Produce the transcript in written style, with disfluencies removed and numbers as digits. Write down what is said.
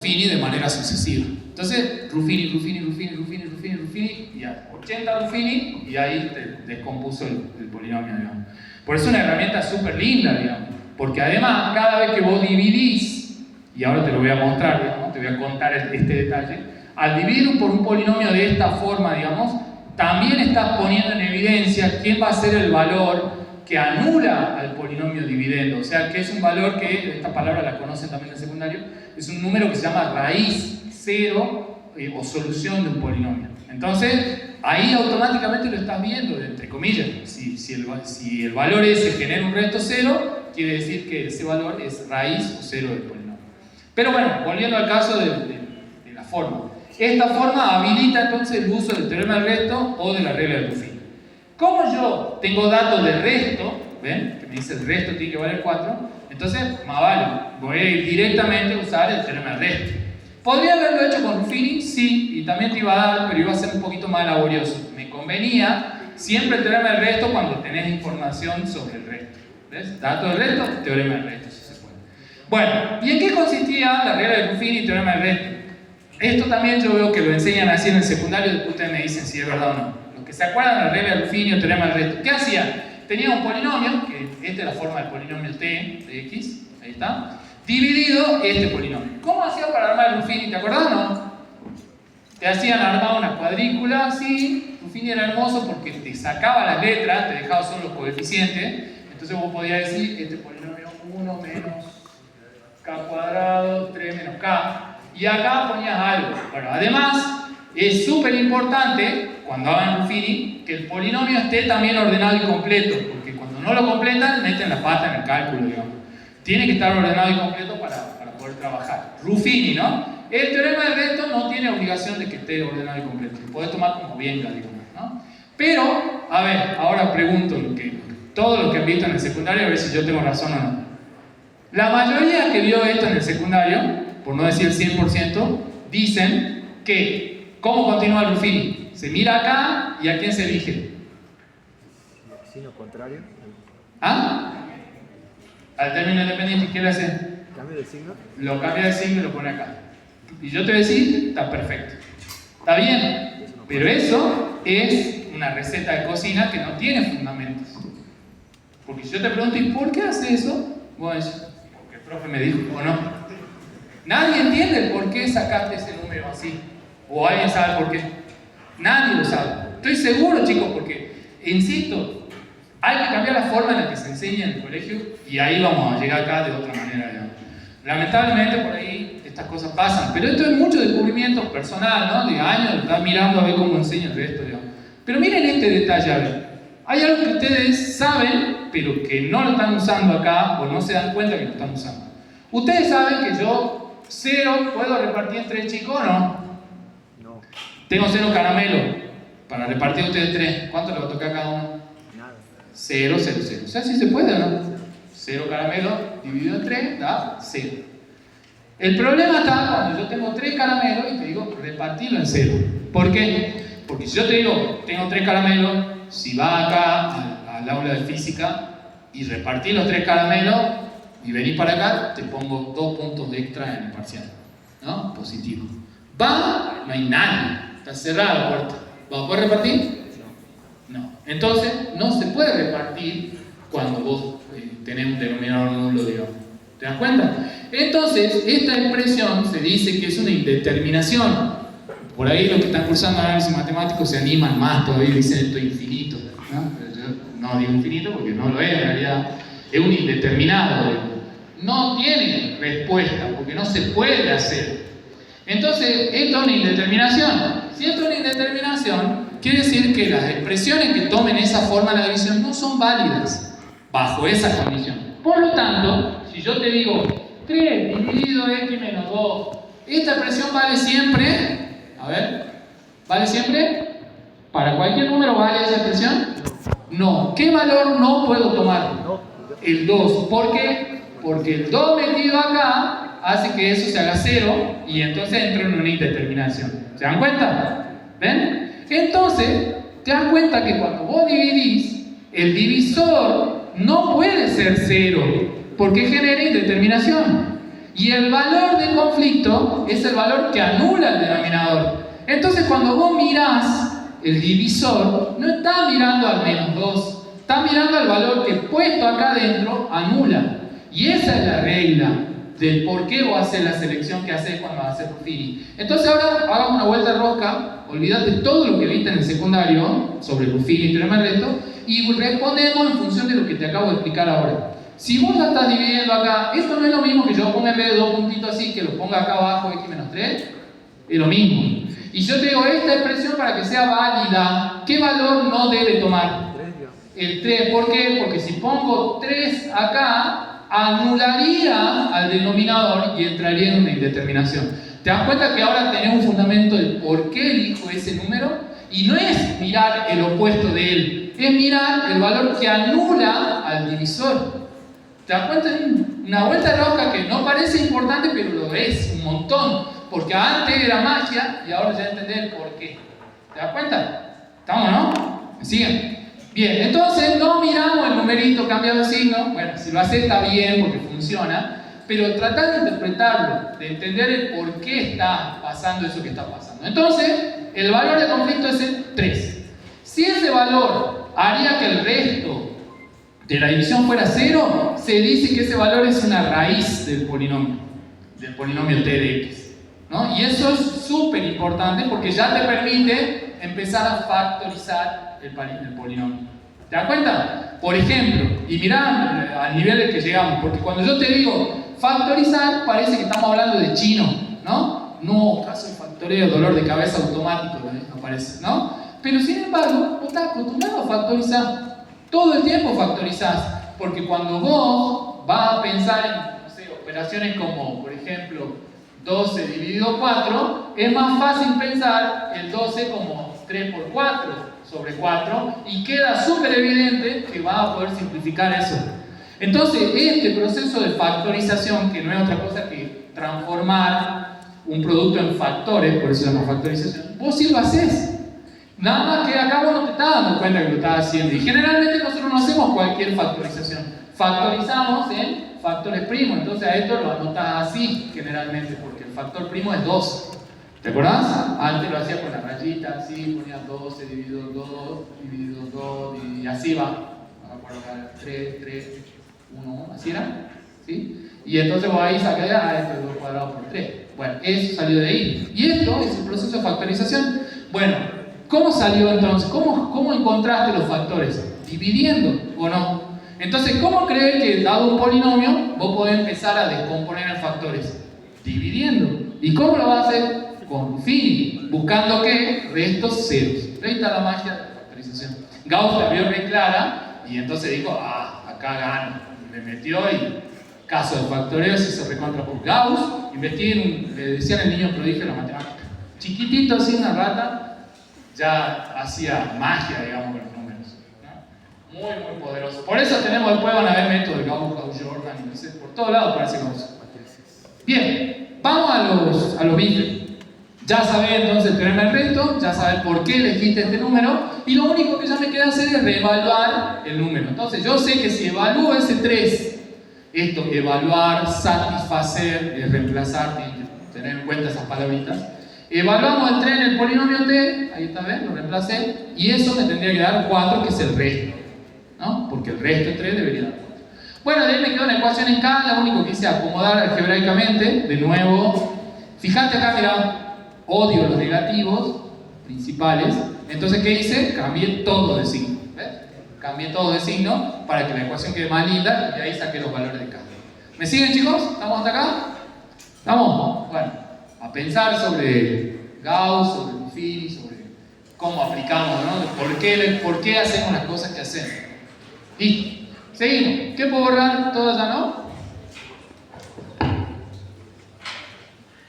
Ruffini de manera sucesiva. Entonces, Ruffini, y ya, 80 Ruffini, y ahí te descompuso el polinomio, digamos. Por eso es una herramienta súper linda, digamos, porque además, cada vez que vos dividís, y ahora te lo voy a mostrar, digamos, te voy a contar este detalle, al dividir por un polinomio de esta forma, digamos, también estás poniendo en evidencia quién va a ser el valor que anula al polinomio dividendo, o sea, que es un valor que, esta palabra la conocen también en el secundario, es un número que se llama raíz cero o solución de un polinomio. Entonces, ahí automáticamente lo estás viendo, entre comillas. Si el valor ese genera un resto cero, quiere decir que ese valor es raíz o cero del polinomio. Pero bueno, volviendo al caso de la forma. Esta forma habilita entonces el uso del teorema del resto o de la regla de Ruffini. Como yo tengo datos de resto, ¿ven? Que me dice el resto tiene que valer 4, entonces, más vale, voy a ir directamente a usar el teorema del resto. ¿Podría haberlo hecho con Ruffini? Sí, y también te iba a dar, pero iba a ser un poquito más laborioso. Me convenía siempre el teorema del resto cuando tenés información sobre el resto. ¿Ves? Datos del resto, teorema del resto, si se puede. Bueno, ¿y en qué consistía la regla de Ruffini y teorema del resto? Esto también yo veo que lo enseñan así en el secundario, después ustedes me dicen si es verdad o no. Los que se acuerdan de la regla de Ruffini o teorema del resto, ¿qué hacían? Tenía un polinomio, que esta es la forma del polinomio t de x, ahí está, dividido este polinomio. ¿Cómo hacían para armar el Ruffini? ¿Te acordás o no? Te hacían armar una cuadrícula así. Ruffini era hermoso porque te sacaba las letras, te dejaba solo los coeficientes. Entonces vos podías decir, este polinomio 1 menos k cuadrado, 3 menos k. Y acá ponías algo. Bueno, además, es súper importante, cuando hagan Ruffini, que el polinomio esté también ordenado y completo. Porque cuando no lo completan, meten la pata en el cálculo, digamos. Tiene que estar ordenado y completo para poder trabajar. Ruffini, ¿no? El teorema del resto no tiene obligación de que esté ordenado y completo. Lo podés tomar como venga, digamos, ¿no? Pero, a ver, ahora pregunto todo lo que han visto en el secundario, a ver si yo tengo razón o no. La mayoría que vio esto en el secundario, por no decir el 100%, dicen que, ¿cómo continúa el Ruffini? Se mira acá y ¿a quién se elige? Signo contrario. ¿Ah? Al término independiente, ¿qué le hace? Cambio de signo. Lo cambia de signo y lo pone acá. Y yo te voy a decir, está perfecto. Está bien, pero eso es una receta de cocina que no tiene fundamentos. Porque si yo te pregunto, ¿y por qué hace eso? Vos decís, porque el profe me dijo, ¿o no? Nadie entiende el por qué sacaste ese número así. O alguien sabe por qué. Nadie lo sabe. Estoy seguro, chicos, porque, insisto, hay que cambiar la forma en la que se enseña en el colegio y ahí vamos a llegar acá de otra manera, digamos. Lamentablemente por ahí estas cosas pasan, pero esto es mucho descubrimiento personal, ¿no? De años, estás mirando a ver cómo enseña el resto, digamos. Pero miren este detalle, a ver. Hay algo que ustedes saben, pero que no lo están usando acá o no se dan cuenta que lo están usando. Ustedes saben que yo 0 puedo repartir entre chicos, ¿no? No. Tengo 0 caramelo para repartir a ustedes 3. ¿Cuánto le va a tocar a cada uno? Nada. 0, 0, 0. O sea, sí se puede, ¿no? 0 caramelo dividido en 3 da 0. El problema está cuando yo tengo 3 caramelos y te digo repartirlo en 0. ¿Por qué? Porque si yo te digo, tengo 3 caramelos, si vas acá al aula de física y repartís los 3 caramelos y venís para acá, te pongo 2 puntos de extra en el parcial, ¿no? Positivo. Va, no hay nadie, está cerrada la puerta. ¿Vas a poder repartir? No. Entonces, no se puede repartir cuando vos tenés un denominador nulo, digamos. ¿Te das cuenta? Entonces, esta expresión se dice que es una indeterminación. Por ahí los que están cursando análisis matemático se animan más todavía y dicen esto es infinito, ¿no? Pero yo no digo infinito porque no lo es en realidad. Es un indeterminado. No tiene respuesta porque no se puede hacer. Entonces, esto es una indeterminación. Si esto es una indeterminación, quiere decir que las expresiones que tomen esa forma de la división no son válidas bajo esa condición. Por lo tanto, si yo te digo 3 dividido x menos 2, esta expresión vale siempre, a ver, ¿vale siempre? ¿Para cualquier número vale esa expresión? No. ¿Qué valor no puedo tomar? El 2. ¿Por qué? Porque el 2 metido acá hace que eso se haga 0 y entonces entra en una indeterminación. ¿Se dan cuenta? ¿Ven? Entonces, te das cuenta que cuando vos dividís, el divisor no puede ser 0 porque genera indeterminación. Y el valor de conflicto es el valor que anula el denominador. Entonces cuando vos mirás el divisor, no está mirando al -2, está mirando al valor que puesto acá adentro anula. Y esa es la regla del por qué vos haces la selección que haces cuando vas a hacer Ruffini. Entonces ahora hagamos una vuelta de rosca, olvídate todo lo que viste en el secundario sobre Ruffini y teorema del resto y respondemos en función de lo que te acabo de explicar ahora. Si vos la estás dividiendo acá, esto no es lo mismo que yo ponga en vez de dos puntitos así, que lo ponga acá abajo x-3, es lo mismo. Y yo te digo, esta expresión para que sea válida, ¿qué valor no debe tomar? El 3, ¿por qué? Porque si pongo 3 acá, anularía al denominador y entraría en una indeterminación. ¿Te das cuenta que ahora tenés un fundamento del por qué elijo ese número? Y no es mirar el opuesto de él, es mirar el valor que anula al divisor. ¿Te das cuenta? Una vuelta de rosca que no parece importante, pero lo es un montón. Porque antes era magia y ahora ya entendés el por qué. ¿Te das cuenta? ¿Estamos, no? ¿Me siguen? Bien, entonces no miramos el numerito cambiado de signo. Bueno, si lo haces está bien porque funciona. Pero tratar de interpretarlo, de entender el por qué está pasando eso que está pasando. Entonces, el valor de conflicto es el 3. Si ese valor haría que el resto de la división fuera 0, se dice que ese valor es una raíz del polinomio t de x, ¿no? Y eso es súper importante porque ya te permite empezar a factorizar el polinomio. ¿Te das cuenta? Por ejemplo, y mirá al nivel al que llegamos, porque cuando yo te digo factorizar, parece que estamos hablando de chino, ¿no? No, caso de factoreo, dolor de cabeza automático, no parece, ¿no? Pero sin embargo, vos estás acostumbrado a factorizar. Todo el tiempo factorizás, porque cuando vos vas a pensar en, no sé, operaciones como, por ejemplo, 12 dividido 4, es más fácil pensar el 12 como 3 por 4 sobre 4 y queda súper evidente que vas a poder simplificar eso. Entonces, este proceso de factorización, que no es otra cosa que transformar un producto en factores, por eso se llama factorización, vos sí lo haces. Nada más que acá vos no te estás dando cuenta que lo estás haciendo. Y generalmente nosotros no hacemos cualquier factorización. Factorizamos en factores primos. Entonces a esto lo anotás así generalmente, porque el factor primo es 2. ¿Te acordás? Antes lo hacía con la rayita, así, ponías 12 dividido 2, dividido 2, y así va. No me acuerdo, 3, 3, 1, así era. ¿Sí? Y entonces vos ahí sacás, esto es 2 cuadrado por 3. Bueno, eso salió de ahí. Y esto es el proceso de factorización. Bueno, ¿cómo salió entonces? ¿Cómo encontraste los factores? ¿Dividiendo o no? Entonces, ¿cómo crees que dado un polinomio vos podés empezar a descomponer en factores? Dividiendo. ¿Y cómo lo vas a hacer? Con Ruffini, buscando ¿qué? Restos ceros. Ahí está la magia de la factorización. Gauss la vio re clara y entonces dijo, acá gano. Le metió y caso de factoreo se hizo recontra por Gauss. Le decían el niño prodigio de la matemática. Chiquitito así, una rata. Ya hacía magia, digamos, con los números, ¿no? Muy, muy poderoso. Por eso tenemos, después van a ver métodos de Gauss, Jordan, no sé, por todos lados parece Gauss. Bien, vamos a los bifes. Ya sabés entonces el teorema del resto, ya sabés por qué elegiste este número, y lo único que ya me queda hacer es reevaluar el número. Entonces yo sé que si evalúo ese 3, esto, evaluar, satisfacer, reemplazar, tener en cuenta esas palabritas. Evaluamos el 3 en el polinomio t, ahí está, ¿ves? Lo reemplacé, y eso me tendría que dar 4, que es el resto, ¿no? Porque el resto de 3 debería dar 4. Bueno, de ahí me quedó una ecuación en K, lo único que hice acomodar algebraicamente, de nuevo. Fíjate acá, mira, odio los negativos principales, entonces ¿qué hice? Cambié todo de signo, ¿ves? Cambié todo de signo para que la ecuación quede más linda, y ahí saqué los valores de K. ¿Me siguen, chicos? ¿Estamos hasta acá? ¿Estamos? Bueno. A pensar sobre Gauss, sobre Ruffini, sobre cómo aplicamos, ¿no? ¿Por qué hacemos las cosas que hacemos? Listo. Seguimos. ¿Qué puedo borrar? Todo ya no.